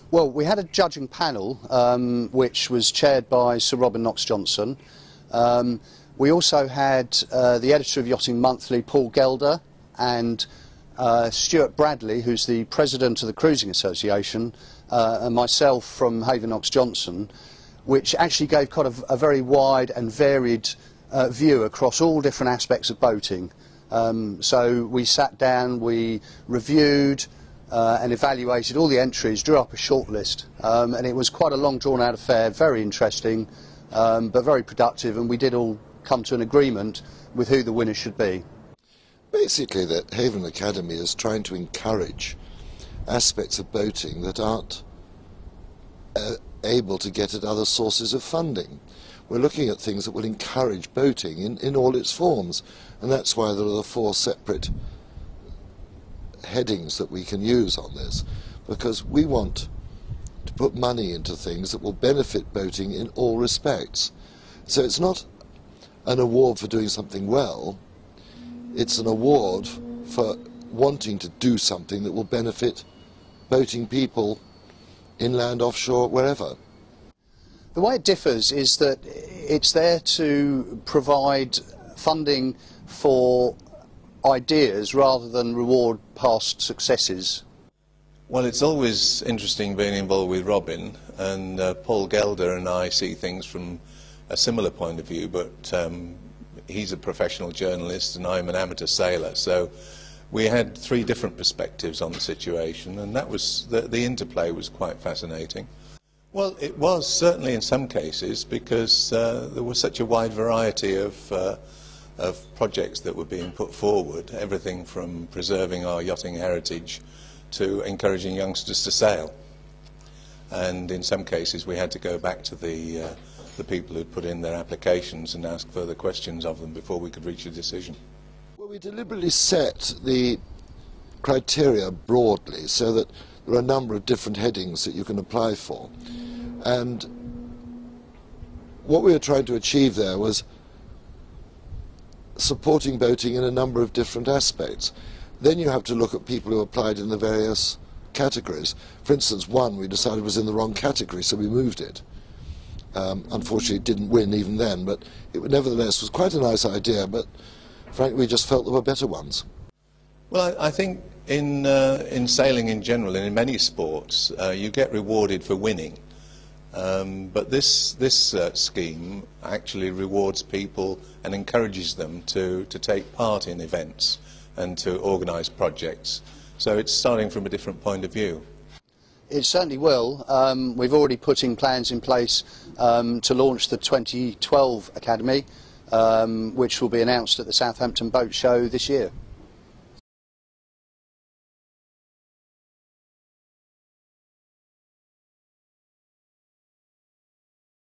Well, we had a judging panel which was chaired by Sir Robin Knox-Johnston. We also had the editor of Yachting Monthly, Paul Gelder, and Stuart Bradley, who's the president of the Cruising Association, and myself from Haven Knox-Johnston, which actually gave quite a very wide and varied view across all different aspects of boating. So we sat down, we reviewed and evaluated all the entries, drew up a shortlist, and it was quite a long drawn-out affair, very interesting, but very productive, and we did all come to an agreement with who the winner should be. Basically, that Haven Academy is trying to encourage aspects of boating that aren't able to get at other sources of funding. We're looking at things that will encourage boating in all its forms, and that's why there are the 4 separate headings that we can use on this, because we want to put money into things that will benefit boating in all respects. So it's not an award for doing something well, it's an award for wanting to do something that will benefit boating people inland, offshore, wherever. The way it differs is that it's there to provide funding for ideas rather than reward past successes. Well, it's always interesting being involved with Robin, and Paul Gelder and I see things from a similar point of view, but he's a professional journalist and I'm an amateur sailor, so we had 3 different perspectives on the situation, and that was the interplay was quite fascinating. Well, it was certainly in some cases, because there was such a wide variety of projects that were being put forward, everything from preserving our yachting heritage to encouraging youngsters to sail. And in some cases we had to go back to the people who'd put in their applications and ask further questions of them before we could reach a decision. Well, we deliberately set the criteria broadly so that there are a number of different headings that you can apply for. And what we were trying to achieve there was supporting boating in a number of different aspects. Then you have to look at people who applied in the various categories. For instance, one we decided was in the wrong category, so we moved it. Unfortunately, it didn't win even then, but it nevertheless was quite a nice idea, but frankly, we just felt there were better ones. Well, I think in sailing in general, and in many sports, you get rewarded for winning. But this scheme actually rewards people and encourages them to take part in events and to organise projects. So it's starting from a different point of view. It certainly will. We've already putting plans in place to launch the 2012 Academy, which will be announced at the Southampton Boat Show this year.